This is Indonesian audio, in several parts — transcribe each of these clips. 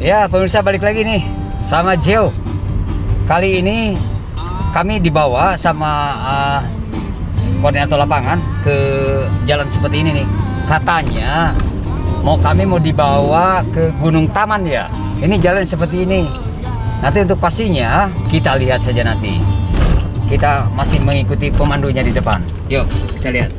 Ya, pemirsa, balik lagi nih sama Geo. Kali ini kami dibawa sama koordinator lapangan ke jalan seperti ini nih. Katanya kami mau dibawa ke Gunung Taman ya. Ini jalan seperti ini. Nanti untuk pastinya kita lihat saja nanti. Kita masih mengikuti pemandunya di depan. Yuk, kita lihat.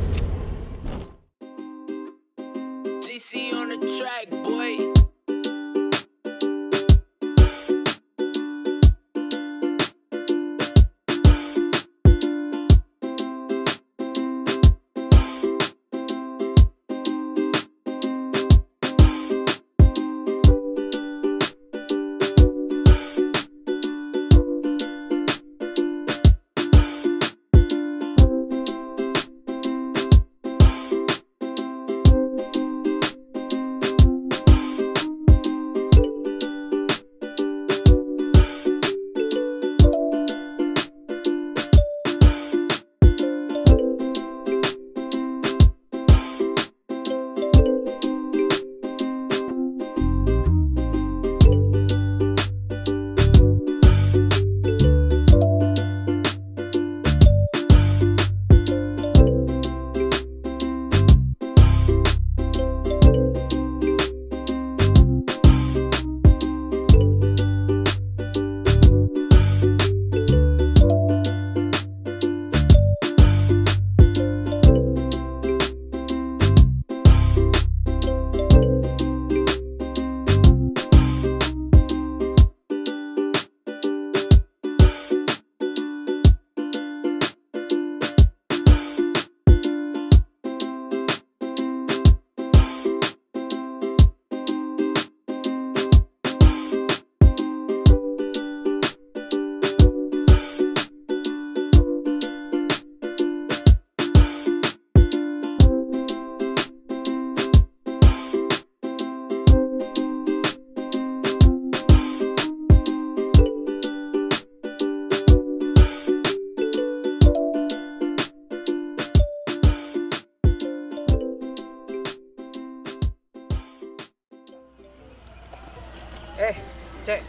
Cek,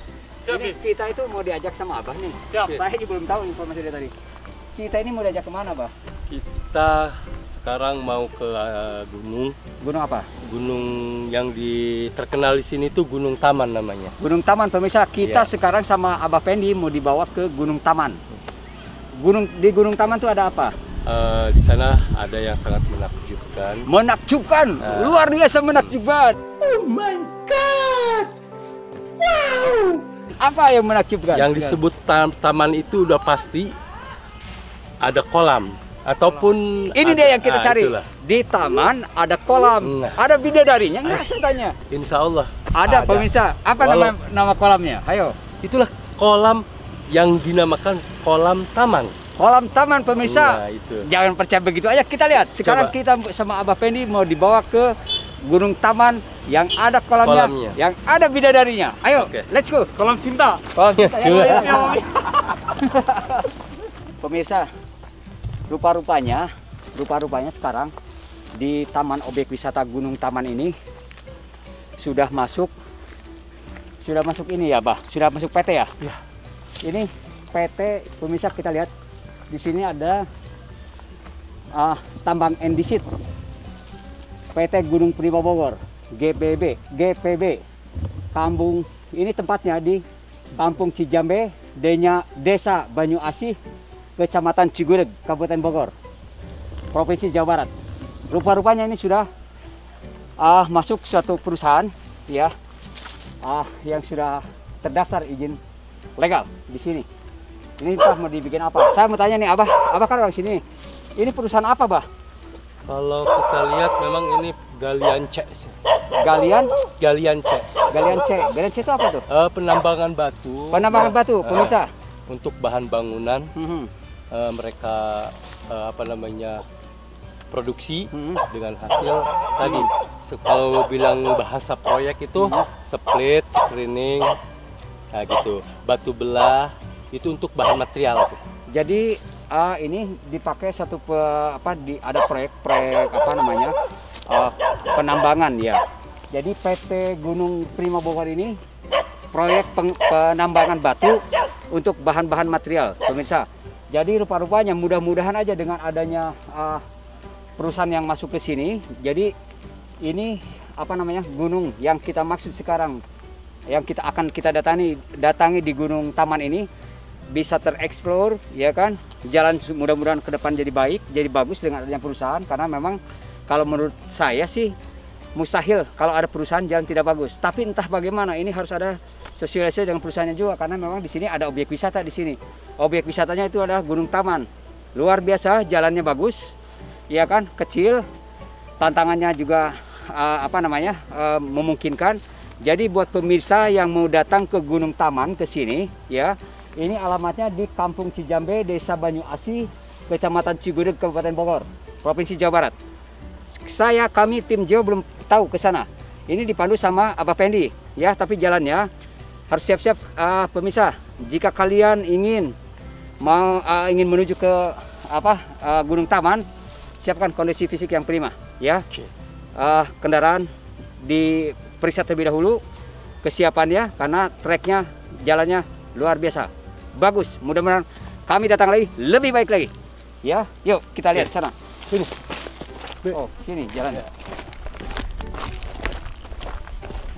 ini kita itu mau diajak sama Abah nih. Siap. Saya juga belum tahu informasi dari tadi. Kita ini mau diajak kemana, Abah? Kita sekarang mau ke gunung. Gunung apa? Gunung yang terkenal di sini tuh Gunung Taman namanya. Gunung Taman, pemirsa. Kita Ya. sekarang sama Abah Pendi mau dibawa ke Gunung Taman. Di Gunung Taman tuh ada apa? Di sana ada yang sangat menakjubkan. Menakjubkan, luar biasa menakjubkan. Oh my God! Wow! Apa yang menakjubkan? Yang disebut taman itu udah pasti ada kolam ataupun Ini dia yang kita cari. Itulah. Di taman ada kolam, Nah. ada bidadarinya nggak saya tanya. Insya Allah Ada, pemirsa. Apa nama kolamnya? Ayo. Itulah kolam yang dinamakan kolam taman. Kolam taman, pemirsa. Nah, itu. Jangan percaya begitu aja. Kita lihat. Sekarang Coba. kita sama Abah Pendi mau dibawa ke Gunung Taman yang ada kolamnya, yang ada bidadarinya. Ayo, Oke. let's go. Kolam cinta. Kolam kita. Coba. Pemirsa, rupa-rupanya sekarang di Taman Objek Wisata Gunung Taman ini sudah masuk ini ya, Bah. Sudah masuk PT ya? Ya. Ini PT, pemirsa, kita lihat di sini ada tambang endisit. PT Gunung Prima Bogor, GPB. Kampung ini tempatnya di Kampung Cijambe, Desa Banyu Asih, Kecamatan Cigudeg, Kabupaten Bogor, Provinsi Jawa Barat. Rupa-rupanya ini sudah masuk suatu perusahaan ya, yang sudah terdaftar izin legal di sini. Ini entah mau dibikin apa. Saya mau tanya nih, Abah kan orang sini. Ini perusahaan apa, Bah? Kalau kita lihat memang ini galian C. Galian C. Galian C itu apa tuh? Penambangan batu. Penambangan batu, pemirsa. Untuk bahan bangunan, Mhm. mereka produksi Mhm. dengan hasil tadi. Kalau bilang bahasa proyek itu split, screening, nah gitu. Batu belah itu untuk bahan material tuh. Jadi ini dipakai ada proyek penambangan ya. Jadi PT Gunung Prima Bogor ini proyek penambangan batu untuk bahan-bahan material, pemirsa. Jadi rupa-rupanya mudah-mudahan aja dengan adanya perusahaan yang masuk ke sini. Jadi ini apa namanya, gunung yang kita maksud sekarang, yang kita datangi di Gunung Taman ini bisa tereksplor, ya kan? Jalan mudah-mudahan ke depan jadi baik, jadi bagus dengan adanya perusahaan. Karena memang kalau menurut saya sih mustahil kalau ada perusahaan jalan tidak bagus. Tapi entah bagaimana ini harus ada sosialisasi dengan perusahaannya juga, karena memang di sini ada objek wisata di sini. Objek wisatanya itu adalah Gunung Taman. Luar biasa, jalannya bagus, ya kan? Kecil, tantangannya juga memungkinkan. Jadi buat pemirsa yang mau datang ke Gunung Taman ke sini, ya, ini alamatnya di Kampung Cijambe, Desa Banyu Asih, Kecamatan Cigudeg, Kabupaten Bogor, Provinsi Jawa Barat. Kami tim Geo belum tahu ke sana. Ini dipandu sama Abah Pendi, ya, tapi jalannya harus siap-siap, pemirsa. Jika kalian ingin menuju ke Gunung Taman, siapkan kondisi fisik yang prima, ya. Kendaraan diperiksa terlebih dahulu kesiapannya, karena treknya, jalannya luar biasa bagus. Mudah-mudahan kami datang lagi lebih baik lagi, ya. Yuk kita lihat sana. Sini. Oh, sini jalannya.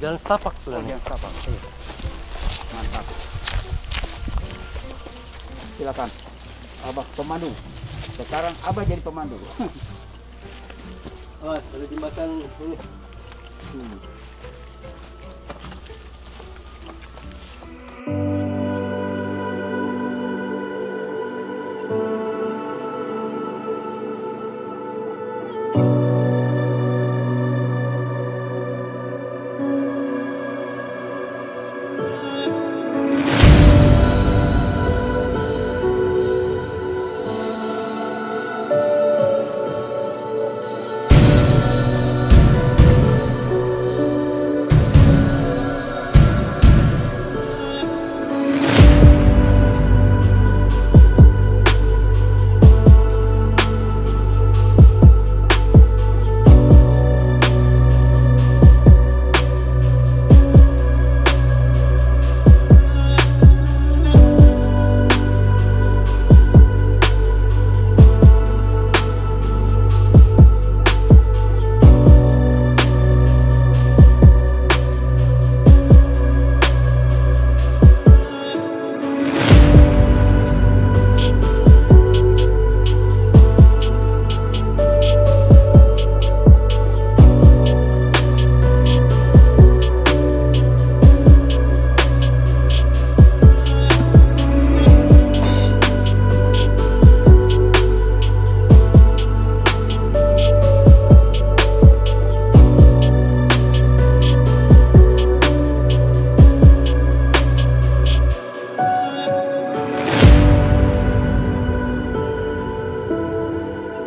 Jalan setapak tuh. Jalan setapak. Mantap. Silakan. Abah pemandu. Sekarang Abah jadi pemandu. Oh, ada jembatan ini.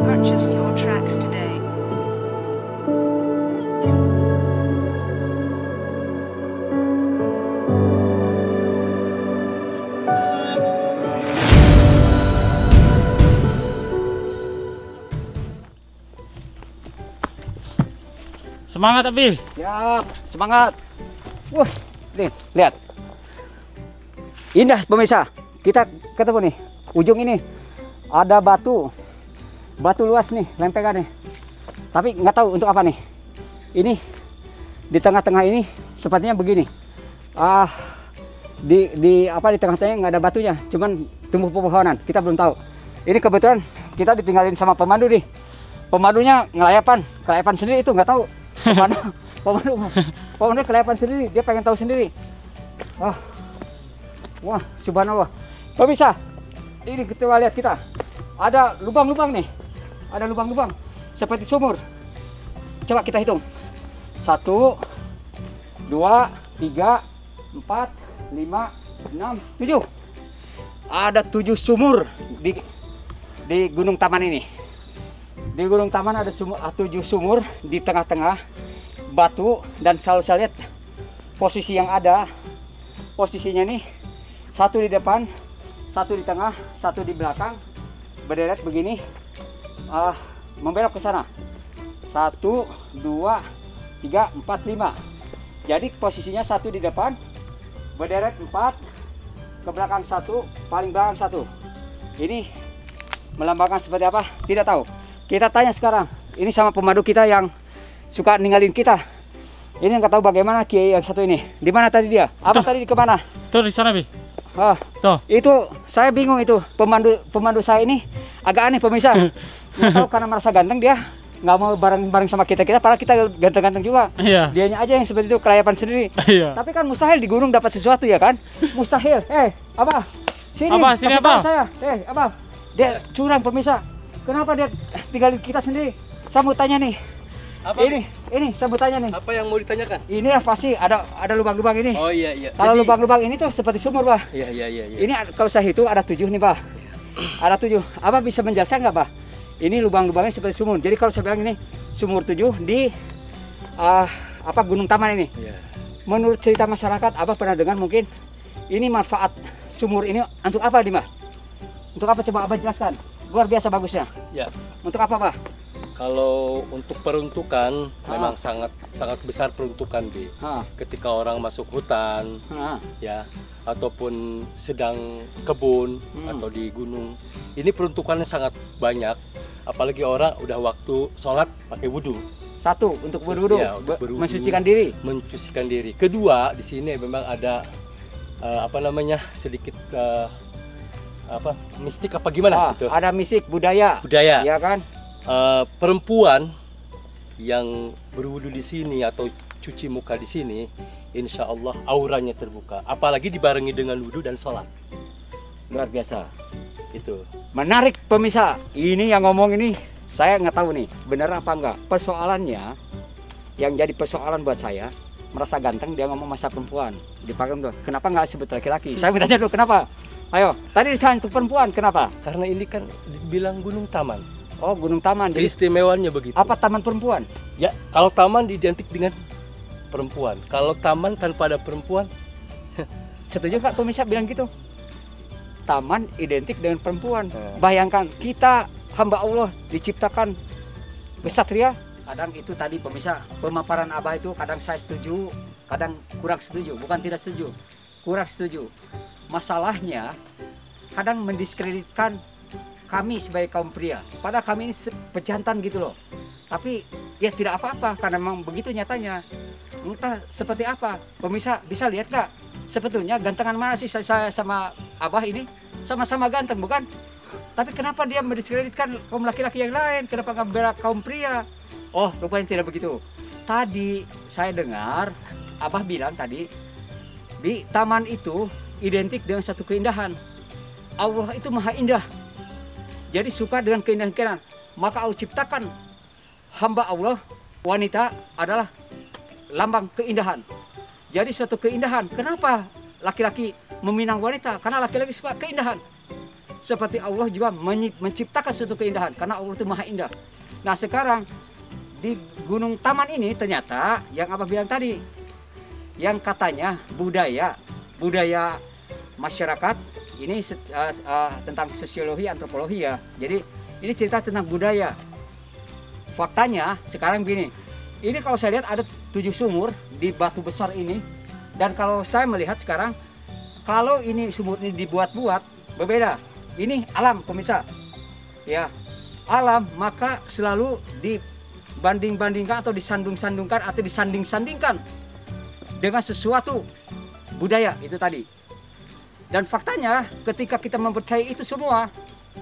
Purchase your tracks today. Semangat Abi. Siap, semangat. Wah, nih, lihat. Indah pemirsa. Kita ketemu nih, ujung ini ada batu luas nih, lempengan nih. Tapi nggak tahu untuk apa nih. Ini di tengah-tengah ini sepertinya begini. Di tengah-tengahnya nggak ada batunya, cuman tumbuh pepohonan. Kita belum tahu. Ini kebetulan kita ditinggalin sama pemandu nih. Pemandunya kelayapan sendiri, itu nggak tahu. Pemandu kelayapan sendiri, dia pengen tahu sendiri. Wah, subhanallah. Pemirsa, ini kita lihat, kita ada lubang-lubang nih. Ada lubang-lubang seperti sumur. Coba kita hitung. 1, 2, 3, 4, 5, 6, 7. Ada 7 sumur di Gunung Taman ini. Di Gunung Taman ada 7 sumur di tengah-tengah batu, dan selalu saya lihat posisi yang ada. Posisinya nih, 1 di depan, 1 di tengah, 1 di belakang, berderet begini, membelok ke sana. 1, 2, 3, 4, 5. Jadi posisinya 1 di depan, berderet 4, ke belakang 1, paling belakang 1. Ini melambangkan seperti apa? Tidak tahu. Kita tanya sekarang. Ini sama pemandu kita yang suka ninggalin kita. Ini nggak tahu bagaimana kiai yang satu ini. Di mana tadi dia? Apa tadi ke mana? Tuh di sana, Bi. Ah, Tuh. itu saya bingung itu. Pemandu saya ini agak aneh pemirsa. Nggak tahu karena merasa ganteng dia nggak mau bareng sama kita padahal kita ganteng-ganteng juga. Iya. Dianya aja yang seperti itu kelayapan sendiri. Iya. Tapi kan mustahil di gunung dapat sesuatu ya kan? Mustahil. Abah, sini. Abah, sini, kasih tahu Abah. saya. Abah, dia curang pemirsa. Kenapa dia tinggalin kita sendiri? Saya mau tanya nih. Apa? Ini saya mau tanya nih. Apa yang mau ditanyakan? Inilah pasti ada lubang-lubang ini. Oh iya. Kalau Jadi- lubang-lubang ini tuh seperti sumur, Bah. Iya. Ini kalau saya hitung ada 7 nih, Bah. Ada 7. Abah bisa menjelaskan nggak, Bah? Ini lubang-lubangnya seperti sumur. Jadi kalau saya bilang ini sumur 7 di Gunung Taman ini. Iya. Menurut cerita masyarakat, Abah pernah dengar mungkin ini manfaat sumur ini untuk apa, Dimah? Untuk apa coba Abah jelaskan? Luar biasa bagusnya. Ya. Untuk apa, Bah? Kalau untuk peruntukan Ah. memang sangat besar peruntukan Bi. Ha, Ketika orang masuk hutan ha, ya ataupun sedang kebun atau di gunung. Ini peruntukannya sangat banyak. Apalagi orang udah waktu sholat pakai wudhu. Satu untuk berwudu, Ya, untuk berwudu, mensucikan diri. mencucikan diri. Kedua, di sini memang ada sedikit mistik apa gimana gitu. Ada misik budaya. Budaya. Ya kan? Perempuan yang berwudu di sini atau cuci muka di sini, insya Allah auranya terbuka. Apalagi dibarengi dengan wudhu dan sholat. Luar biasa. Itu. Menarik pemirsa. Ini yang ngomong ini saya nggak tahu nih benar apa enggak. Persoalannya yang jadi persoalan buat saya merasa ganteng dia ngomong masa perempuan. Dipakai tuh. Kenapa nggak sebut laki-laki? Saya bertanya dulu kenapa? Ayo, tadi disebut untuk perempuan kenapa? Karena ini kan dibilang gunung taman. Oh, Gunung Taman. Jadi Keistimewaannya begitu. apa taman perempuan? Ya, kalau taman identik dengan perempuan. Kalau taman tanpa ada perempuan, Setuju nggak pemirsa bilang gitu? Taman identik dengan perempuan. Hmm. Bayangkan kita hamba Allah diciptakan kesatria. Kadang itu tadi pemirsa pemaparan Abah itu kadang saya setuju, kadang kurang setuju. Bukan tidak setuju, kurang setuju. Masalahnya kadang mendiskreditkan kami sebagai kaum pria. Padahal kami ini pejantan gitu loh. Tapi ya tidak apa-apa karena memang begitu nyatanya. Entah seperti apa. Pemirsa bisa lihat nggak? Sebetulnya gantengan mana sih saya sama Abah ini? Sama-sama ganteng bukan? Tapi kenapa dia mendiskreditkan kaum laki-laki yang lain? Kenapa nggak membela kaum pria? Oh, rupanya tidak begitu. Tadi saya dengar Abah bilang tadi di taman itu identik dengan satu keindahan. Allah itu maha indah. Jadi suka dengan keindahan-keindahan. Maka Allah ciptakan hamba Allah, wanita adalah lambang keindahan. Jadi suatu keindahan. Kenapa laki-laki meminang wanita? Karena laki-laki suka keindahan. Seperti Allah juga menciptakan suatu keindahan. Karena Allah itu maha indah. Nah sekarang di Gunung Taman ini ternyata yang Abah bilang tadi. Yang katanya budaya masyarakat. Ini tentang sosiologi, antropologi ya. Jadi ini cerita tentang budaya. Faktanya sekarang begini. Ini kalau saya lihat ada 7 sumur di batu besar ini. Dan kalau saya melihat sekarang, kalau ini sumur ini dibuat-buat berbeda. Ini alam pemirsa. Ya, alam maka selalu dibanding-bandingkan atau disandung-sandungkan atau disanding-sandingkan dengan sesuatu budaya itu tadi. Dan faktanya ketika kita mempercayai itu semua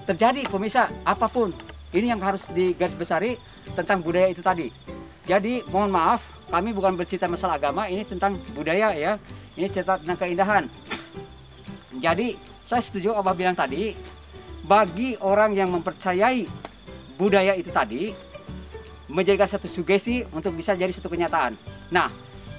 terjadi pemirsa apapun. Ini yang harus digarisbesari tentang budaya itu tadi. Jadi mohon maaf kami bukan bercerita masalah agama, ini tentang budaya ya. Ini cerita tentang keindahan. Jadi saya setuju Abah bilang tadi, bagi orang yang mempercayai budaya itu tadi menjadikan satu sugesti untuk bisa jadi satu kenyataan. Nah,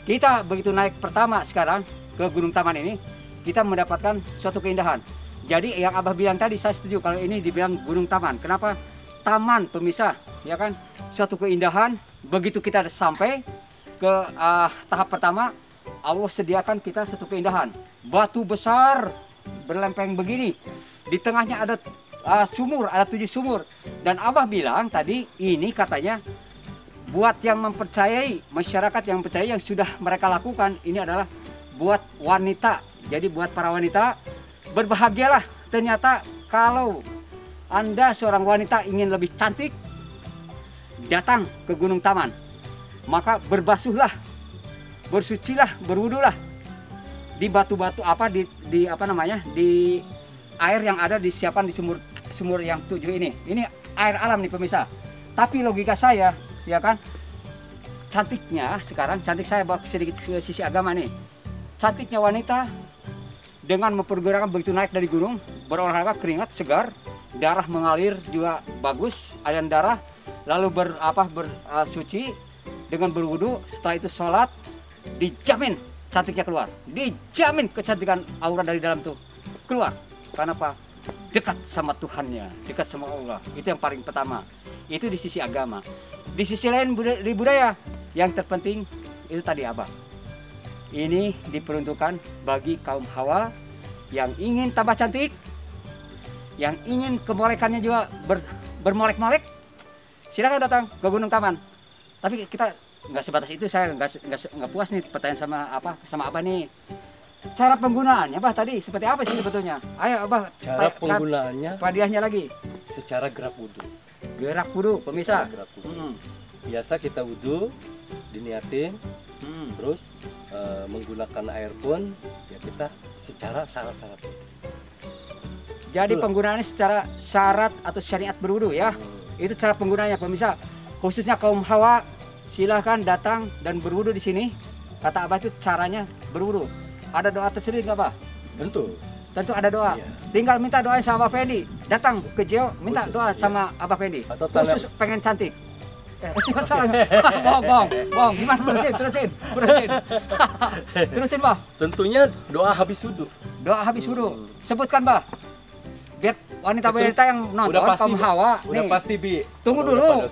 kita begitu naik pertama sekarang ke Gunung Taman ini, kita mendapatkan suatu keindahan. Jadi yang Abah bilang tadi saya setuju kalau ini dibilang Gunung Taman. Kenapa? Taman pemisah, ya kan? Suatu keindahan. Begitu kita sampai ke tahap pertama, Allah sediakan kita satu keindahan. Batu besar berlempeng begini. Di tengahnya ada sumur, ada 7 sumur. Dan Abah bilang tadi ini katanya buat yang mempercayai, masyarakat yang percaya yang sudah mereka lakukan, ini adalah buat wanita. Jadi buat para wanita, berbahagialah ternyata kalau Anda seorang wanita ingin lebih cantik, datang ke Gunung Taman. Maka berbasuhlah, bersucilah, berwudulah di batu-batu di apa namanya? Di air yang ada disiapkan di sumur yang 7 ini. Ini air alam nih pemirsa. Tapi logika saya, ya kan? Cantiknya sekarang, cantik saya bawa sedikit ke sisi agama nih. Cantiknya wanita dengan mempergunakan begitu naik dari gunung, berolahraga, keringat segar, darah mengalir juga bagus, aliran darah, lalu bersuci dengan berwudu, setelah itu sholat, dijamin cantiknya keluar, dijamin kecantikan aura dari dalam tuh keluar. Karena apa? Dekat sama Tuhannya, dekat sama Allah. Itu yang paling pertama. Itu di sisi agama. Di sisi lain di budaya, yang terpenting itu tadi apa? Ini diperuntukkan bagi kaum hawa yang ingin tambah cantik, yang ingin kemolekannya juga bermolek-molek. Silakan datang ke Gunung Taman. Tapi kita nggak sebatas itu, saya nggak puas nih pertanyaan sama Abah nih. Cara penggunaannya Abah tadi seperti apa sih sebetulnya? Ayo Abah. Cara penggunaannya hadiahnya lagi. secara gerak wudhu. Gerak wudhu pemirsa. Gerak wudhu. Biasa kita wudhu diniatin, terus menggunakan air pun ya kita secara syarat-syarat. Jadi penggunaannya secara syarat atau syariat berwudu ya. Itu cara penggunaannya pemirsa. Khususnya kaum hawa, silahkan datang dan berwudu di sini. Kata Abah itu caranya berwudu. Ada doa tersendiri nggak Pak? Tentu ada doa. Iya. Tinggal minta doa sama Abah Fendi. Datang ke Jeo, minta doa sama Abah Fendi. Khusus pengen cantik. Bohong. Gimana terusin. Terusin Bah. Tentunya doa habis wudhu. Doa habis wudhu. Sebutkan Bah. Biar wanita-wanita yang nonton kaum hawa udah nih. pasti Bi. Tunggu dulu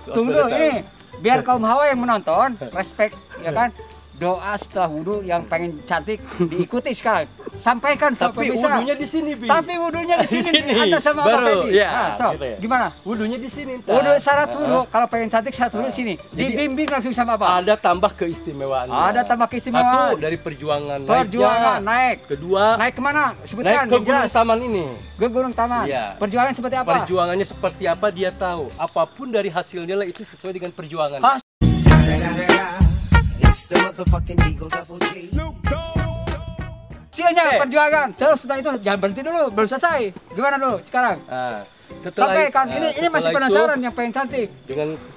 ini. Biar kaum hawa yang menonton respect ya kan. Doa setelah wudhu yang pengen cantik diikuti sekarang. Sampaikan sama pemirsa. Tapi wudhunya di sini, Bi. Tapi wudhunya di sini diantar sama Abah Fendi. Ya, gitu ya. Gimana? Wudhunya di sini. Wudhu syarat wudhu kalau pengen cantik syarat wudhu di sini. Dibimbing langsung sama Abah. Ada tambah keistimewaan. Ada tambah keistimewaan. Satu dari perjuangan naik. Kedua, naik kemana? Sebutkan. Naik ke Gunung Taman ini. Ke Gunung Taman. Ya. Perjuangan seperti apa? Perjuangannya seperti apa dia tahu. Apapun dari hasilnya lah itu sesuai dengan perjuangan. Hasilnya perjuangan. Terus setelah itu jangan berhenti dulu, belum selesai. Gimana dulu sekarang? Sampaikan. Ini masih penasaran yang pengen cantik.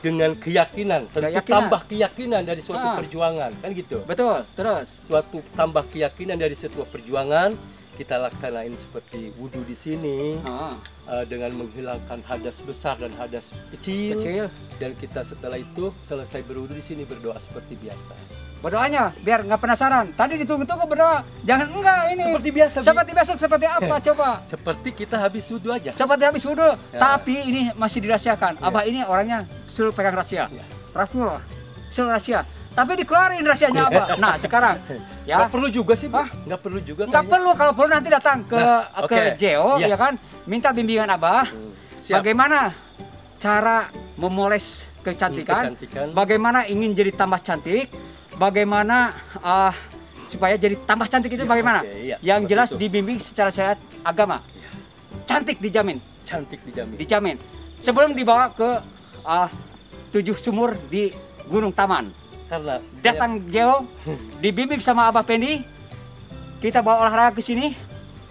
Dengan keyakinan, tambah keyakinan dari suatu perjuangan, kan gitu. Betul. Terus suatu tambah keyakinan dari sebuah perjuangan, kita laksanain seperti wudhu di sini dengan menghilangkan hadas besar dan hadas kecil. Dan kita setelah itu selesai berwudhu di sini berdoa seperti biasa. Berdoanya biar nggak penasaran. Tadi ditunggu-tunggu berdoa. Jangan enggak ini. Seperti biasa. Seperti biasa seperti apa coba? Seperti kita habis wudhu aja. Seperti habis wudhu. Ya. Tapi ini masih dirahasiakan. Ya. Abah ini orangnya selalu pegang rahasia. Ya. Rahasia. Selalu rahasia. Tapi dikeluarin rahasianya Abah. Nah sekarang ya. Nggak perlu juga sih, Pak. Nggak perlu juga. Nggak perlu. Kalau perlu nanti datang ke Jeo, ya kan? Minta bimbingan Abah. Bagaimana cara memoles kecantikan? Bagaimana ingin jadi tambah cantik? Bagaimana supaya jadi tambah cantik itu bagaimana? Yang jelas dibimbing secara syariat agama. Cantik dijamin. Dijamin. Sebelum dibawa ke 7 sumur di Gunung Taman. Karena datang Jeo, dibimbing sama Abah Fendi, kita bawa olahraga ke sini,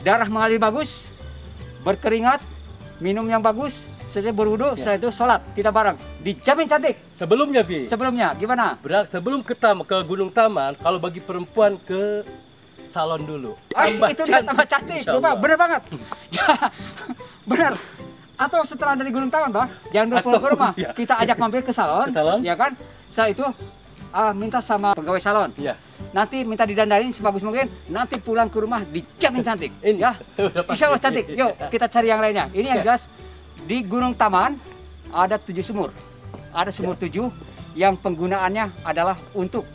darah mengalir bagus, berkeringat, minum yang bagus, setelah berwudu, setelah itu sholat, kita bareng, dijamin cantik. Sebelumnya Bi. Sebelumnya gimana? Sebelum ke Gunung Taman, kalau bagi perempuan ke salon dulu. Itu dia tambah cantik, bener banget. Bener. Atau setelah dari Gunung Taman, Bang, jangan pulang ke rumah, kita ajak mampir ke salon, ya kan? Setelah itu minta sama pegawai salon. Iya. Nanti minta didandanin sebagus mungkin. Nanti pulang ke rumah dijamin cantik. Ya. Insya Allah cantik. Yuk kita cari yang lainnya. Ini yang jelas di Gunung Taman ada 7 sumur. Ada sumur 7 yang penggunaannya adalah untuk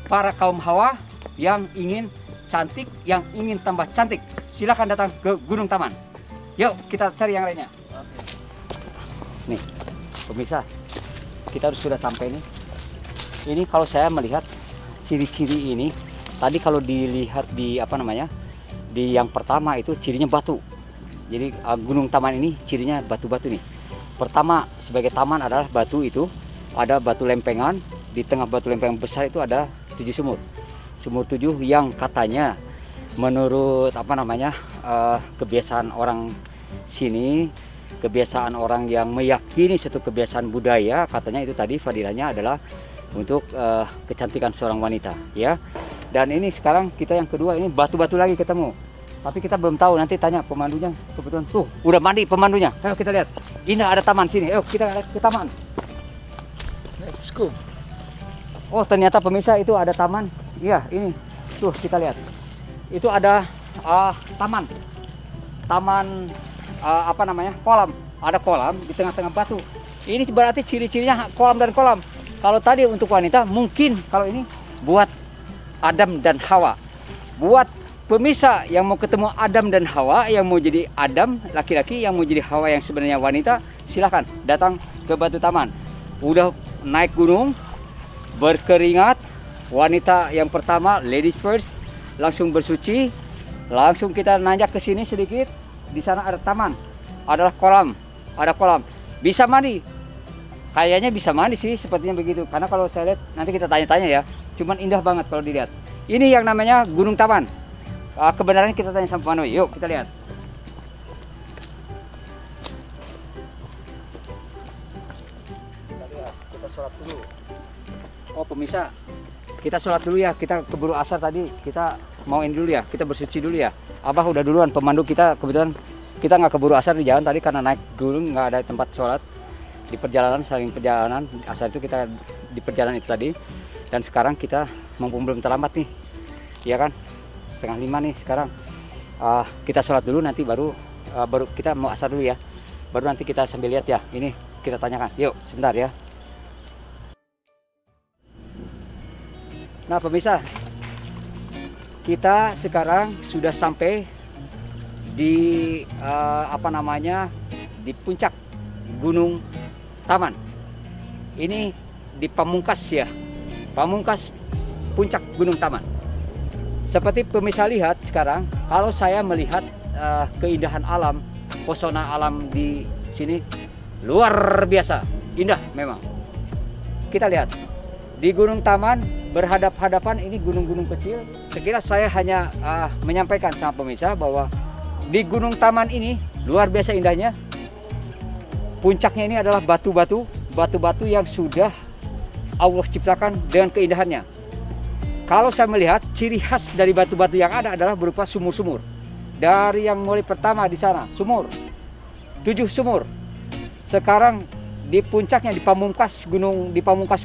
para kaum hawa yang ingin cantik, yang ingin tambah cantik. Silakan datang ke Gunung Taman. Yuk kita cari yang lainnya. Nih pemirsa, kita sudah sampai nih. Ini kalau saya melihat ciri-ciri ini Tadi kalau dilihat di apa namanya, di yang pertama itu cirinya batu. Jadi Gunung Taman ini cirinya batu-batu nih. Pertama sebagai taman adalah batu itu, ada batu lempengan, di tengah batu lempengan besar itu ada 7 sumur. Sumur 7 yang katanya menurut apa namanya kebiasaan orang sini, kebiasaan orang yang meyakini suatu kebiasaan budaya, katanya itu tadi fadilahnya adalah untuk kecantikan seorang wanita, ya. Dan ini sekarang kita yang kedua, ini batu-batu lagi ketemu. Tapi kita belum tahu, nanti tanya pemandunya. Kebetulan tuh udah mandi pemandunya. Ayo kita lihat. Ini ada taman sini. Ayo kita lihat ke taman. Let's go. Oh ternyata pemirsa itu ada taman. Iya ini. Tuh kita lihat. Itu ada taman. Taman apa namanya? Kolam. Ada kolam di tengah-tengah batu. Ini berarti ciri-cirinya kolam dan kolam. Kalau tadi untuk wanita, mungkin kalau ini buat Adam dan Hawa. Buat pemirsa yang mau ketemu Adam dan Hawa, yang mau jadi Adam laki-laki, yang mau jadi Hawa yang sebenarnya wanita, silahkan datang ke Batu Taman. Udah naik gunung, berkeringat, wanita yang pertama, ladies first, langsung bersuci, langsung kita nanjak ke sini sedikit. Di sana ada taman, adalah kolam, ada kolam, bisa mandi. Kayaknya bisa mandi sih, sepertinya begitu. Karena kalau saya lihat, nanti kita tanya-tanya ya. Cuman indah banget kalau dilihat. Ini yang namanya Gunung Taman. Kebenarannya kita tanya sama pemandu. Yuk kita lihat. Kita sholat dulu. Oh pemirsa, kita sholat dulu ya. Kita keburu asar tadi. Kita mauin dulu ya. Kita bersuci dulu ya. Abah udah duluan, pemandu kita kebetulan kita nggak keburu asar di jalan tadi karena naik gunung nggak ada tempat sholat. Di perjalanan, saling perjalanan asal itu kita di perjalanan itu tadi, dan sekarang kita mumpung belum terlambat nih, ya kan, 4:30 nih sekarang. Kita sholat dulu, nanti baru kita mau asar dulu ya, baru nanti kita sambil lihat ya. Ini kita tanyakan, yuk sebentar ya. Nah pemirsa, kita sekarang sudah sampai di apa namanya, di puncak Gunung Taman. Ini di pamungkas ya, pamungkas puncak Gunung Taman. Seperti pemirsa lihat sekarang, kalau saya melihat keindahan alam, pesona alam di sini luar biasa, indah memang. Kita lihat di Gunung Taman berhadap-hadapan, ini gunung-gunung kecil. Sekira saya hanya menyampaikan sama pemirsa bahwa di Gunung Taman ini luar biasa indahnya. Puncaknya ini adalah batu-batu yang sudah Allah ciptakan dengan keindahannya. Kalau saya melihat ciri khas dari batu-batu yang ada adalah berupa sumur-sumur. Dari yang mulai pertama di sana, sumur, 7 sumur. Sekarang di puncaknya, di pamungkas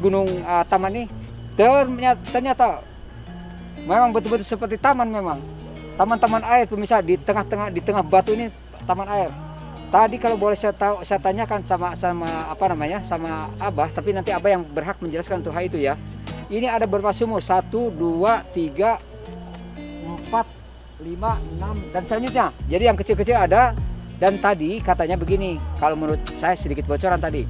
gunung taman ini, ternyata memang betul-betul seperti taman memang. Taman-taman air pemirsa, di tengah batu ini taman air. Tadi kalau boleh saya tanyakan sama apa namanya, sama Abah, tapi nanti Abah yang berhak menjelaskan untuk hal itu ya. Ini ada berapa sumur? 1, 2, 3, 4, 5, 6 dan selanjutnya. Jadi yang kecil-kecil ada. Dan tadi katanya begini, kalau menurut saya sedikit bocoran tadi.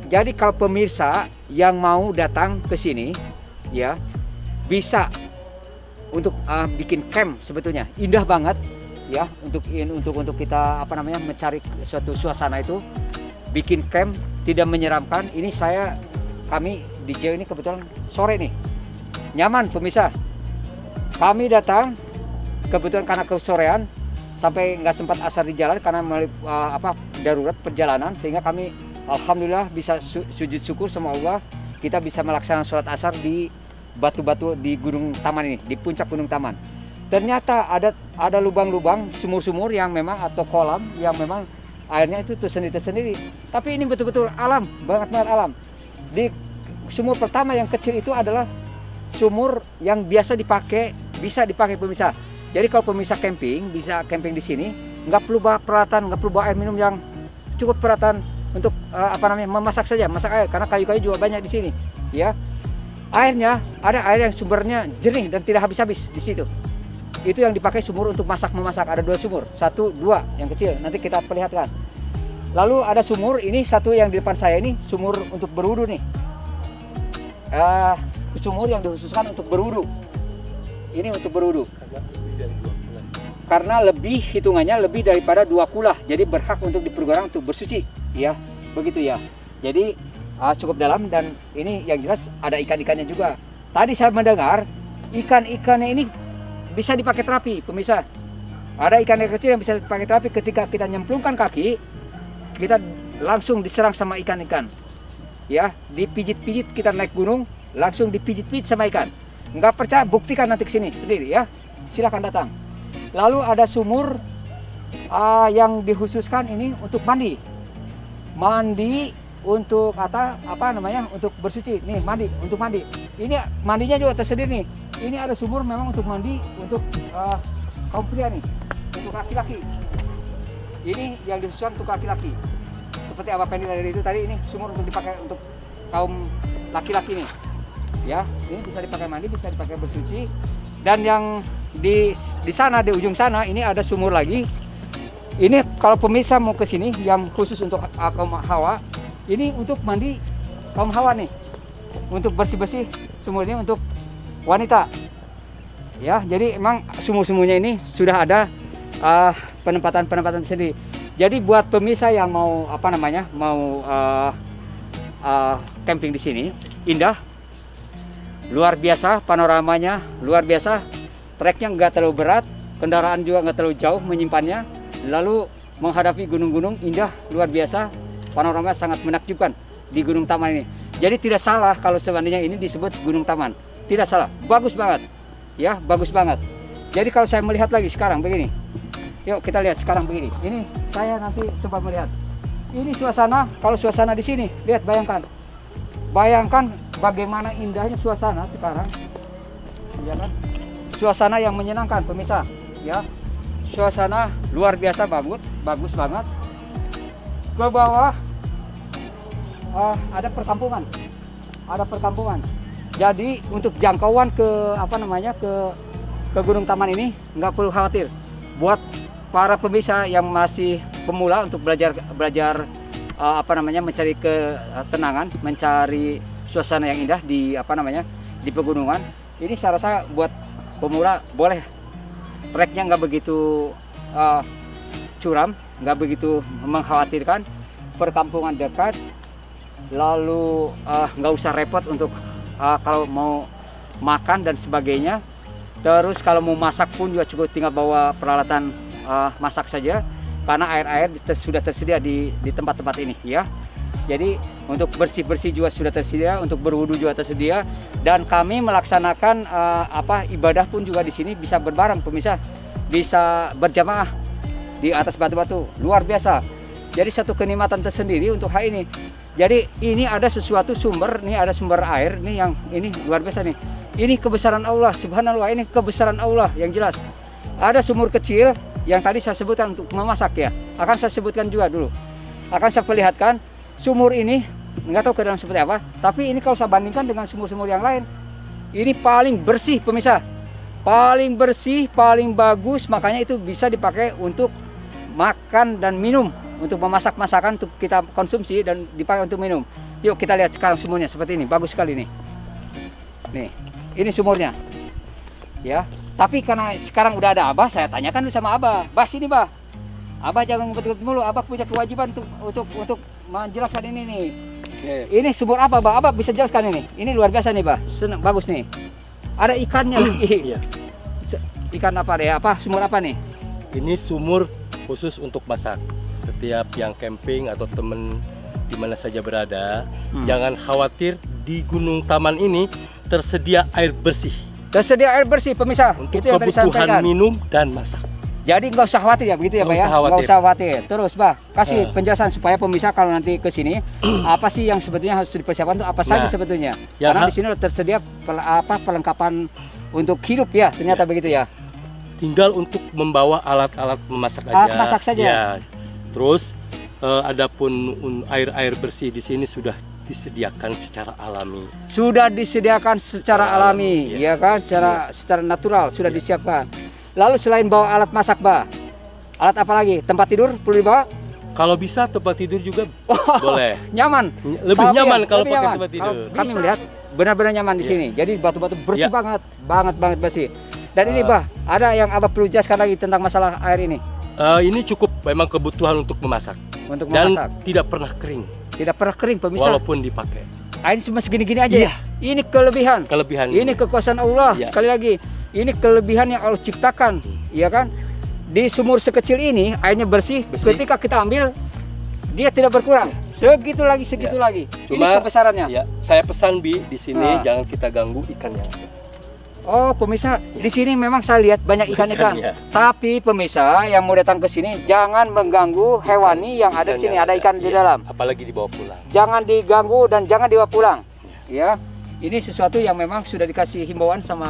Jadi kalau pemirsa yang mau datang ke sini ya, bisa untuk bikin camp sebetulnya. Indah banget. Ya, untuk kita apa namanya, mencari suatu suasana itu, bikin camp tidak menyeramkan. Ini kami DJ ini kebetulan sore nih, nyaman pemirsa. Kami datang kebetulan karena kesorean sampai nggak sempat asar di jalan karena darurat perjalanan, sehingga kami alhamdulillah bisa sujud syukur sama Allah, kita bisa melaksanakan sholat asar di batu-batu di Gunung Taman ini, di puncak Gunung Taman. Ternyata ada lubang-lubang, sumur-sumur yang memang, atau kolam yang memang airnya itu tersendiri. Tapi ini betul-betul alam, banget alam. Di sumur pertama yang kecil itu adalah sumur yang bisa dipakai pemirsa. Jadi kalau pemirsa camping, bisa camping di sini, nggak perlu bawa peralatan, nggak perlu bawa air minum yang cukup peralatan untuk memasak saja, masak air, karena kayu-kayu juga banyak di sini. Ya, airnya ada air yang sumbernya jernih dan tidak habis-habis di situ. Itu yang dipakai sumur untuk memasak. Ada 2 sumur, 1, 2 yang kecil, nanti kita perlihatkan. Lalu ada sumur, ini satu yang di depan saya ini sumur untuk berwudu nih. sumur yang dikhususkan untuk berwudu. Ini untuk berwudu. Karena lebih hitungannya lebih daripada 2 kulah, jadi berhak untuk dipergunakan untuk bersuci, ya, begitu ya. Jadi cukup dalam dan ini yang jelas ada ikan-ikannya juga. Tadi saya mendengar ikan-ikannya ini bisa dipakai terapi, pemirsa. Ada ikan kecil yang bisa dipakai terapi ketika kita nyemplungkan kaki, kita langsung diserang sama ikan-ikan. Ya, dipijit-pijit kita naik gunung, langsung dipijit-pijit sama ikan. Nggak percaya, buktikan nanti kesini sendiri ya. Silahkan datang. Lalu ada sumur yang dikhususkan ini untuk mandi. Mandi untuk apa namanya? Untuk bersuci. Nih, mandi untuk mandi. Ini mandinya juga tersendiri nih. Ini ada sumur memang untuk mandi untuk kaum pria nih, untuk laki-laki. Ini yang dikhususkan untuk laki-laki. Seperti Abah Pendi dari itu tadi, ini sumur untuk dipakai untuk kaum laki-laki nih. Ya, ini bisa dipakai mandi, bisa dipakai bersuci. Dan yang di sana, di ujung sana, ini ada sumur lagi. Ini kalau pemirsa mau ke sini, yang khusus untuk kaum hawa, ini untuk mandi kaum hawa nih, untuk bersih-bersih. Sumur ini untuk wanita. Ya, jadi emang sumur-sumurnya ini sudah ada penempatan sendiri. Jadi buat pemirsa yang mau apa namanya, mau camping di sini, indah. Luar biasa panoramanya, luar biasa. Treknya nggak terlalu berat, kendaraan juga nggak terlalu jauh menyimpannya. Lalu menghadapi gunung-gunung indah, luar biasa. Panoramanya sangat menakjubkan di Gunung Taman ini. Jadi tidak salah kalau sebenarnya ini disebut Gunung Taman. Tidak salah, bagus banget. Ya, bagus banget. Jadi kalau saya melihat lagi sekarang begini. Yuk kita lihat sekarang begini. Ini saya nanti coba melihat. Ini suasana, kalau suasana di sini, lihat bayangkan. Bayangkan bagaimana indahnya suasana sekarang, ya kan? Suasana yang menyenangkan pemirsa, ya. Suasana luar biasa bagus banget. Ke bawah ada perkampungan. Jadi untuk jangkauan ke apa namanya ke Gunung Taman ini nggak perlu khawatir. Buat para pemirsa yang masih pemula untuk belajar apa namanya mencari ketenangan, mencari suasana yang indah di apa namanya di pegunungan. Ini saya rasa buat pemula boleh. Treknya nggak begitu curam, nggak begitu mengkhawatirkan. Perkampungan dekat, lalu nggak usah repot untuk kalau mau makan dan sebagainya. Terus kalau mau masak pun juga cukup tinggal bawa peralatan masak saja. Karena air sudah tersedia di tempat-tempat ini, ya. Jadi untuk bersih-bersih juga sudah tersedia, untuk berwudu juga tersedia, dan kami melaksanakan ibadah pun juga di sini bisa berbareng pemirsa, bisa berjamaah di atas batu-batu, luar biasa. Jadi satu kenikmatan tersendiri untuk hal ini. Jadi ini ada sesuatu sumber, nih ada sumber air, nih yang ini luar biasa nih. Ini kebesaran Allah, subhanallah, ini kebesaran Allah yang jelas. Ada sumur kecil yang tadi saya sebutkan untuk memasak ya, akan saya sebutkan juga dulu. Akan saya perlihatkan sumur ini, nggak tahu keadaan seperti apa, tapi ini kalau saya bandingkan dengan sumur-sumur yang lain, ini paling bersih pemirsa, paling bersih, paling bagus, makanya itu bisa dipakai untuk makan dan minum, untuk memasak masakan untuk kita konsumsi dan dipakai untuk minum. Yuk kita lihat sekarang sumurnya seperti ini, bagus sekali nih. Nih, ini sumurnya, ya. Tapi karena sekarang udah ada Abah, saya tanyakan dulu sama Abah. Bah sini Bah, Abah jangan ngebut-ngebut mulu. Abah punya kewajiban untuk menjelaskan ini nih. Ini sumur apa Bah? Abah bisa jelaskan ini. Ini luar biasa nih Bah, bagus nih. Ada ikannya lagi. Ikan apa deh? Apa sumur apa nih? Ini sumur khusus untuk masak. Setiap yang camping atau temen di mana saja berada, jangan khawatir, di Gunung Taman ini tersedia air bersih. Tersedia air bersih pemirsa untuk itu yang kebutuhan minum dan masak. Jadi nggak usah khawatir ya begitu ya Pak ya? Nggak usah khawatir. Terus Bah, kasih penjelasan supaya pemirsa kalau nanti ke sini apa sih yang sebetulnya harus dipersiapkan itu apa saja sebetulnya? Karena di sini tersedia perlengkapan untuk hidup ya ternyata begitu ya. Tinggal untuk membawa alat-alat memasak aja. Alat masak saja. Ya. Terus adapun air bersih di sini sudah disediakan secara alami. Sudah disediakan secara alami, ya kan? Secara natural sudah disiapkan. Lalu selain bawa alat masak, Bah, alat apa lagi? Tempat tidur perlu dibawa? Kalau bisa tempat tidur juga boleh. Nyaman. Lebih Tapi nyaman ya, kalau lebih pakai nyaman. tempat tidur. Kalau kami melihat benar-benar nyaman di sini. Jadi batu-batu bersih Ya. banget bersih. Dan ini Bah, ada yang Abah perlu jelaskan lagi tentang masalah air ini. Ini cukup memang kebutuhan untuk memasak. Untuk Dan memasak. tidak pernah kering Tidak pernah kering pemirsa. walaupun dipakai. Air cuma segini-gini aja ya. Ini kelebihan. Kelebihan. Ini kekuasaan Allah. Ya. Sekali lagi, ini kelebihan yang Allah ciptakan, ya kan? Di sumur sekecil ini airnya bersih. Ketika kita ambil, dia tidak berkurang. Segitu lagi. Ini kebesarannya. Ya, saya pesan Bi di sini Ah. jangan kita ganggu ikannya. Oh pemirsa, di sini memang saya lihat banyak ikan-ikan. Ikan, ya. Tapi pemirsa yang mau datang ke sini jangan mengganggu hewani yang ada di sini. Ada ikan di dalam. Apalagi dibawa pulang. Jangan diganggu dan jangan dibawa pulang. Ya, ini sesuatu yang memang sudah dikasih himbauan sama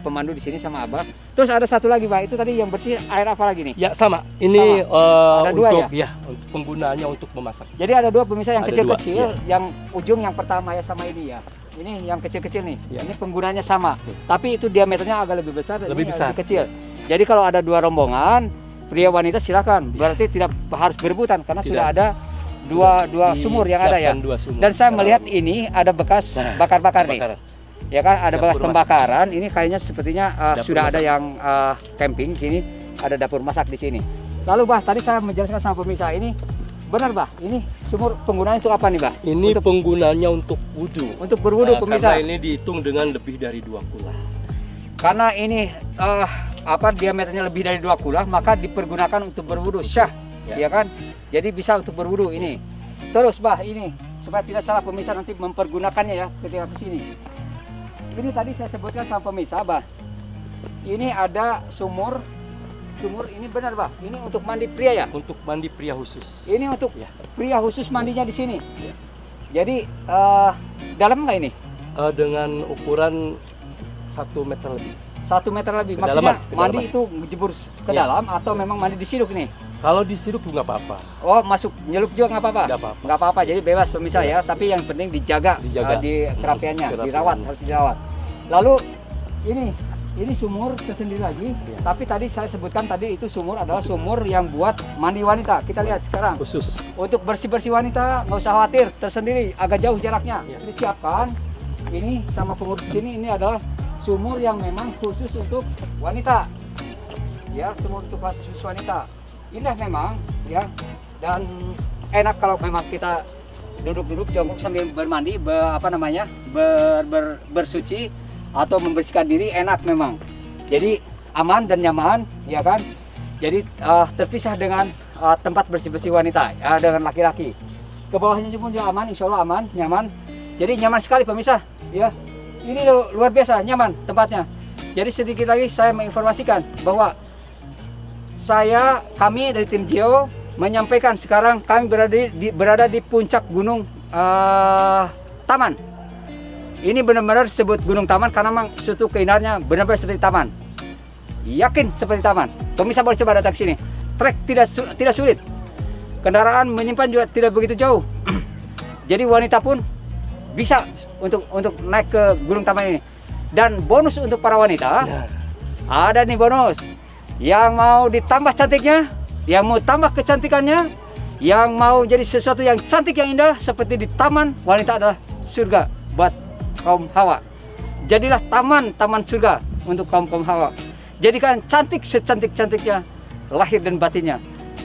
pemandu di sini sama Abah. Terus ada satu lagi Pak, itu tadi yang bersih air apa lagi nih? Ya sama. Ini Ada dua untuk untuk penggunaannya untuk memasak. Jadi ada dua pemirsa yang Ada kecil-kecil, dua, yang ujung yang pertama ya sama ini ya. Ini yang kecil-kecil nih. Ya. Ini penggunanya sama, tapi itu diameternya agak lebih besar. Dan Lebih ini besar. Lebih kecil. Jadi kalau ada dua rombongan, pria wanita silakan. Berarti tidak harus berebutan karena Tidak. sudah ada dua sumur yang ada ya. Disiapkan dua sumur. Dan saya Kalau- melihat ini ada bekas bakar-bakar nih. Bakaran. Ya kan ada bekas Dapur pembakaran. Ini kayaknya sepertinya Dapur sudah ada masak. yang camping di sini, ada dapur masak di sini. Lalu Bah, tadi saya menjelaskan sama pemirsa ini benar Bah, ini sumur penggunaan untuk apa nih Bah? Ini penggunaannya untuk wudhu. Untuk berwudu pemirsa. Karena ini dihitung dengan lebih dari 2 kula. Karena ini diameternya lebih dari 2 kula, maka dipergunakan untuk berwudu syah, ya kan? Jadi bisa untuk berwudu ini. Terus Bah, ini supaya tidak salah pemirsa nanti mempergunakannya ya ketika ke sini. Ini tadi saya sebutkan sama pemirsa Bah. Ini ada sumur ini benar Bah. Ini untuk mandi pria ya? Untuk mandi pria khusus. Ini untuk Ya. pria khusus mandinya di sini. Ya. Jadi dalam nggak ini? Dengan ukuran 1 meter lebih. 1 meter lebih. Kedalaman, Maksudnya mandi kedalaman. itu jebur ke Ya. dalam atau memang mandi di siduk nih? Kalau disiduk nggak apa-apa. Oh, masuk nyelup juga nggak apa-apa? Nggak apa-apa. Nggak apa-apa, jadi bebas pemirsa ya. Bebas. Tapi yang penting dijaga, Dijaga. di kerapiannya, Kerapian. dirawat, harus dirawat. Lalu ini sumur tersendiri lagi. Ya. Tapi tadi saya sebutkan tadi itu sumur adalah sumur yang buat mandi wanita. Kita lihat sekarang. Khusus. Untuk bersih-bersih wanita nggak usah khawatir, tersendiri, agak jauh jaraknya. Ya. Disiapkan. Ini sama pengurus sini, ini adalah sumur yang memang khusus untuk wanita. Ya, sumur untuk khusus wanita. Indah memang, ya. Dan enak kalau memang kita duduk-duduk jongkok sambil bermandi, bersuci atau membersihkan diri, enak memang. Jadi aman dan nyaman, ya kan? Jadi terpisah dengan tempat bersih-bersih wanita, ya, dengan laki-laki. Ke bawahnya juga aman, insya Allah aman, nyaman. Jadi nyaman sekali pemirsa, ya. Ini luar biasa nyaman tempatnya. Jadi sedikit lagi saya menginformasikan bahwa kami dari tim Geo menyampaikan sekarang kami berada di puncak gunung Taman. Ini benar-benar disebut Gunung Taman karena memang suatu keindahannya benar-benar seperti taman. Yakin seperti taman. Pemirsa boleh coba datang ke sini. Trek tidak sulit. Kendaraan menyimpan juga tidak begitu jauh. Jadi wanita pun bisa untuk naik ke Gunung Taman ini. Dan bonus untuk para wanita, ada nih bonus. Yang mau ditambah cantiknya, yang mau tambah kecantikannya, yang mau jadi sesuatu yang cantik yang indah seperti di taman, wanita adalah surga buat kaum Hawa. Jadilah taman surga untuk kaum Hawa. Jadikan cantik secantik-cantiknya lahir dan batinnya.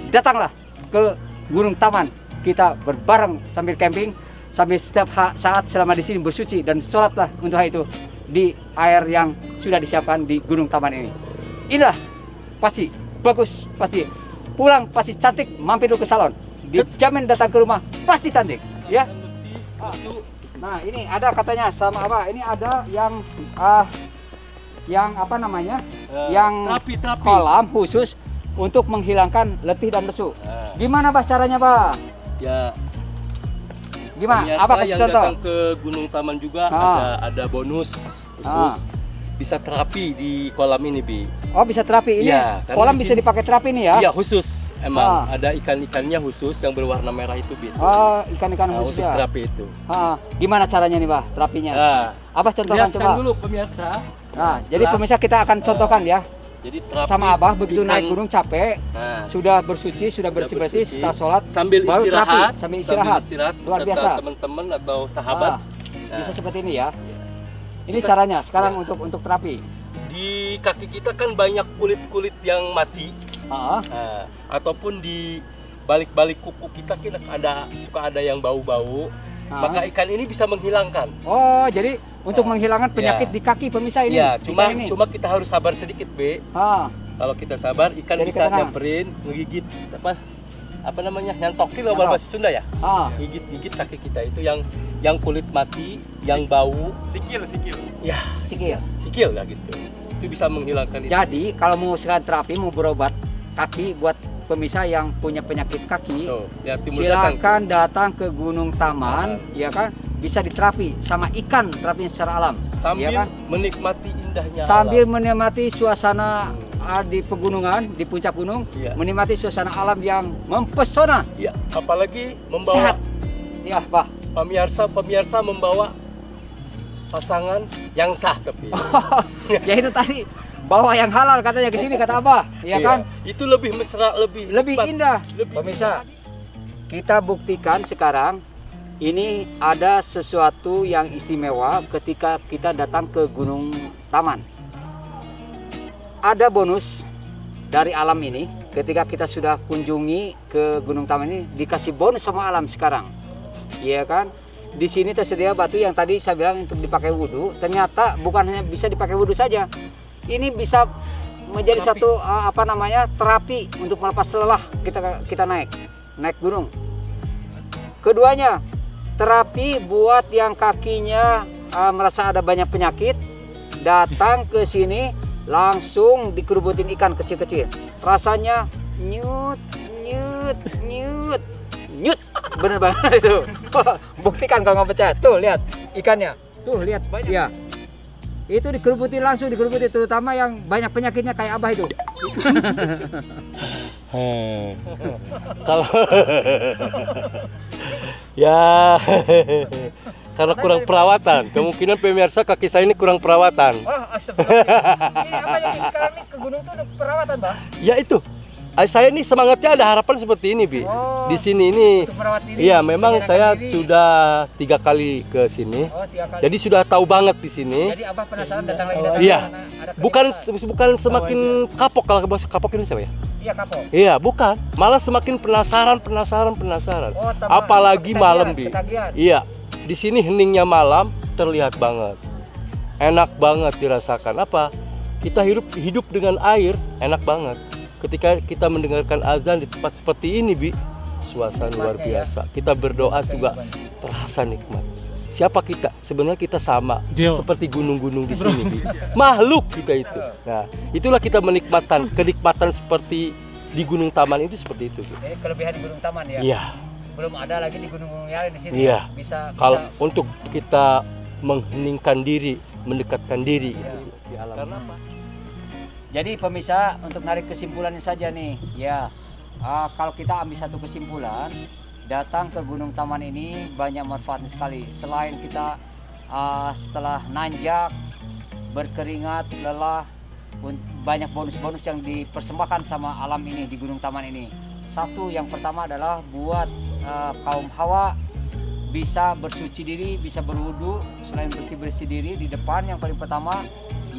Datanglah ke Gunung Taman, kita berbareng sambil camping, sambil setiap saat selama di sini bersuci dan sholatlah untuk hal itu di air yang sudah disiapkan di Gunung Taman ini. Inilah pasti bagus, pasti pulang pasti cantik, mampir dulu ke salon, dijamin datang ke rumah pasti cantik, ya. Nah ini ada katanya sama apa? Ini ada yang apa namanya? Yang Terapi. kolam khusus untuk menghilangkan letih dan lesu. Gimana Pak caranya Pak? Ya. Gimana? Pemirsa Apa kasih yang contoh? datang ke Gunung Taman juga ada bonus khusus. Bisa terapi di kolam ini, Bi. Oh bisa terapi ini? Ya, karena kolam di bisa sini- dipakai terapi nih ya? Iya, khusus. Emang ada ikan-ikannya khusus yang berwarna merah itu, Bi. Oh ikan-ikan khusus Untuk ya? terapi itu. Gimana caranya nih Pak terapinya? Nah, Apa contohkan lihatkan coba? dulu pemirsa. Nah, jadi Gelas. pemirsa kita akan contohkan ya. Jadi terapi sama Abah begitu ikan- naik gunung capek, Nah, sudah bersuci, sudah bersih-bersih, bersuci, setelah sholat sambil baru istirahat, terapi, sambil istirahat. Luar beserta biasa. teman-teman atau sahabat. Nah, Bisa seperti ini ya. Ini caranya sekarang untuk terapi. di kaki kita kan banyak kulit-kulit yang mati. Ah, Nah, ataupun di balik-balik kuku kita suka ada yang bau-bau. Maka ikan ini bisa menghilangkan. oh, jadi untuk menghilangkan penyakit Ya. di kaki pemirsa ini. Iya, ikan ini. cuma kita harus sabar sedikit, Be. Ah, Kalau kita sabar, ikan Jadi bisa tenang. nyamperin, ngegigit apa namanya? Nyantokil kalau Nyantok. bahasa Sunda ya. ah. Gigit kaki kita itu yang kulit mati, yang bau. Sikil. Ya, Sikil. sikil lah gitu. Itu bisa menghilangkan itu. Jadi kalau mau sekarang terapi, mau berobat kaki buat pemirsa yang punya penyakit kaki, Tuh, ya Timur Datang. silakan datang ke Gunung Taman, ya kan? Bisa diterapi sama ikan, terapinya secara alam, Sambil ya kan? menikmati indahnya Sambil alam. menikmati suasana di pegunungan, di puncak gunung, Iya. menikmati suasana alam yang mempesona. Ya, apalagi membawa Sehat. Ya, Pak. pemirsa membawa pasangan yang sah tapi. Ya itu tadi bawa yang halal katanya ke sini kata Abah, ya kan? Itu lebih mesra, lebih nikmat. Indah. Lebih Pemirsa, kita buktikan sekarang ini ada sesuatu yang istimewa ketika kita datang ke Gunung Taman. Ada bonus dari alam ini ketika kita sudah kunjungi ke Gunung Taman ini, dikasih bonus sama alam sekarang. Iya kan? Di sini tersedia batu yang tadi saya bilang untuk dipakai wudhu. Ternyata bukan hanya bisa dipakai wudhu saja. Ini bisa menjadi satu terapi untuk melepas lelah kita naik gunung. Keduanya, terapi buat yang kakinya merasa ada banyak penyakit, datang ke sini langsung dikerubutin ikan kecil-kecil. Rasanya nyut. Bener banget itu. Buktikan kalau nggak percaya. Tuh lihat ikannya. Tuh lihat banyak. Ya. Itu dikerubutin terutama yang banyak penyakitnya kayak Abah itu. Kalau ya karena kurang perawatan, kemungkinan pemirsa kaki saya ini kurang perawatan. Oh, astagfirullah. Ini apa yang sekarang nih ke gunung tuh udah perawatan, Bang? Ya itu. Saya ini semangatnya ada harapan seperti ini, Bi. Oh, di sini ini. Untuk merawat diri. Iya, memang menyenangkan saya diri. sudah 3 kali ke sini. Oh, 3 kali. Jadi sudah tahu banget di sini. Jadi Abah penasaran datang lagi Iya. karena ada Bukan kenikmatan. bukan semakin kapok kalau bahasa kapok ini siapa ya? Iya, kapok. Iya, bukan. Malah semakin penasaran. Oh, tambah Apalagi ketagihan, malam, Bi. ketagihan. Iya. Di sini heningnya malam terlihat banget. Enak banget dirasakan. Apa? Kita hidup dengan air, enak banget. Ketika kita mendengarkan azan di tempat seperti ini, Bi, suasana luar Nikmatnya ya. biasa. Kita berdoa juga terasa nikmat. Siapa kita? Sebenarnya kita sama seperti gunung-gunung di sini, Bi. Makhluk kita itu. Nah, itulah kita kenikmatan seperti di Gunung Taman itu seperti itu, Bi. Jadi kelebihan di Gunung Taman ya. Iya. Belum ada lagi di gunung-gunung yang lain di sini. Iya. Bisa Kalau untuk kita mengheningkan diri, mendekatkan diri Iya. gitu di alam. Karena apa? Jadi pemirsa, untuk narik kesimpulannya saja nih, ya kalau kita ambil satu kesimpulan, datang ke Gunung Taman ini banyak manfaatnya sekali. Selain kita setelah nanjak, berkeringat, lelah, banyak bonus-bonus yang dipersembahkan sama alam ini di Gunung Taman ini. Satu, yang pertama adalah buat kaum hawa bisa bersuci diri, bisa berwudu. Selain bersih-bersih diri, di depan yang paling pertama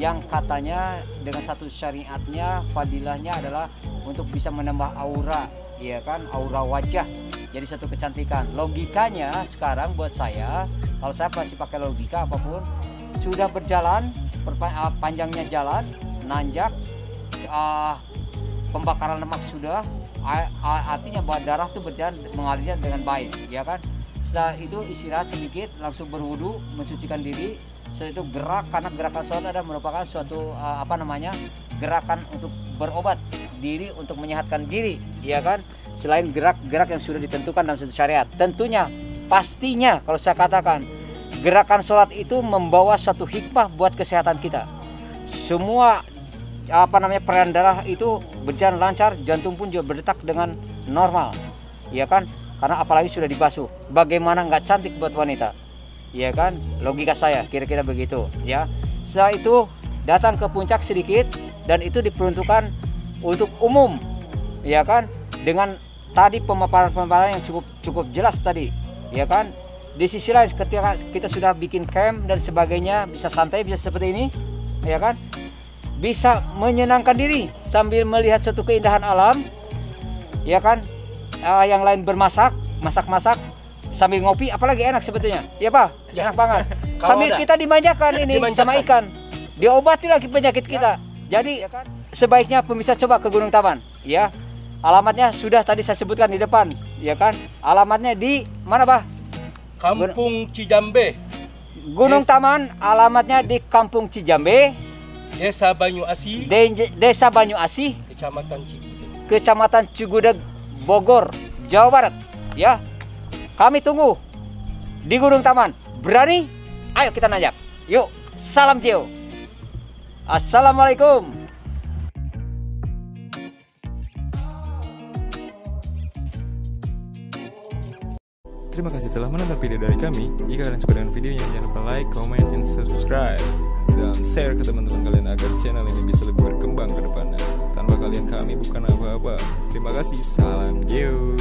yang katanya dengan satu syariatnya, fadilahnya adalah untuk bisa menambah aura, ya kan, aura wajah, jadi satu kecantikan. Logikanya sekarang buat saya, kalau saya masih pakai logika apapun, sudah berjalan panjangnya jalan, nanjak, pembakaran lemak sudah, artinya bahwa darah itu berjalan mengalirnya dengan baik, ya kan. Setelah itu istirahat sedikit, langsung berwudu, mensucikan diri. Setelah itu gerak, karena gerakan sholat adalah merupakan suatu gerakan untuk berobat diri, untuk menyehatkan diri, ya kan. Selain gerak-gerak yang sudah ditentukan dalam satu syariat, tentunya pastinya kalau saya katakan gerakan sholat itu membawa satu hikmah buat kesehatan kita. Semua peredaran darah itu berjalan lancar, jantung pun juga berdetak dengan normal, ya kan. Karena apalagi sudah dibasuh, bagaimana nggak cantik buat wanita, ya kan. Logika saya kira-kira begitu, ya. Setelah itu datang ke puncak sedikit, dan itu diperuntukkan untuk umum, ya kan? Dengan tadi pemaparan-pemaparan yang cukup jelas tadi, ya kan? Di sisi lain ketika kita sudah bikin camp dan sebagainya, bisa santai, bisa seperti ini, ya kan? Bisa menyenangkan diri sambil melihat suatu keindahan alam, ya kan? Yang lain masak sambil ngopi, apalagi enak sebetulnya, ya Pak? Enak banget. Sambil kita dimanjakan ini sama ikan, diobati lagi penyakit kita. Jadi sebaiknya pemirsa coba ke Gunung Taman, ya. Alamatnya sudah tadi saya sebutkan di depan, ya kan? Alamatnya di mana, Pak? Kampung Cijambe. Gunung Taman alamatnya di Kampung Cijambe, Desa Banyu Asih, Desa Banyu Asih, Kecamatan Cigudeg, Bogor, Jawa Barat. Ya, kami tunggu di Gunung Taman. Berani? Ayo kita nanjak. Yuk, salam Cio. Assalamualaikum. Terima kasih telah menonton video dari kami. Jika kalian suka dengan videonya, jangan lupa like, comment, and subscribe. Dan share ke teman-teman kalian agar channel ini bisa lebih berkembang ke depannya. Tanpa kalian kami bukan apa-apa. Terima kasih. Salam Jeo.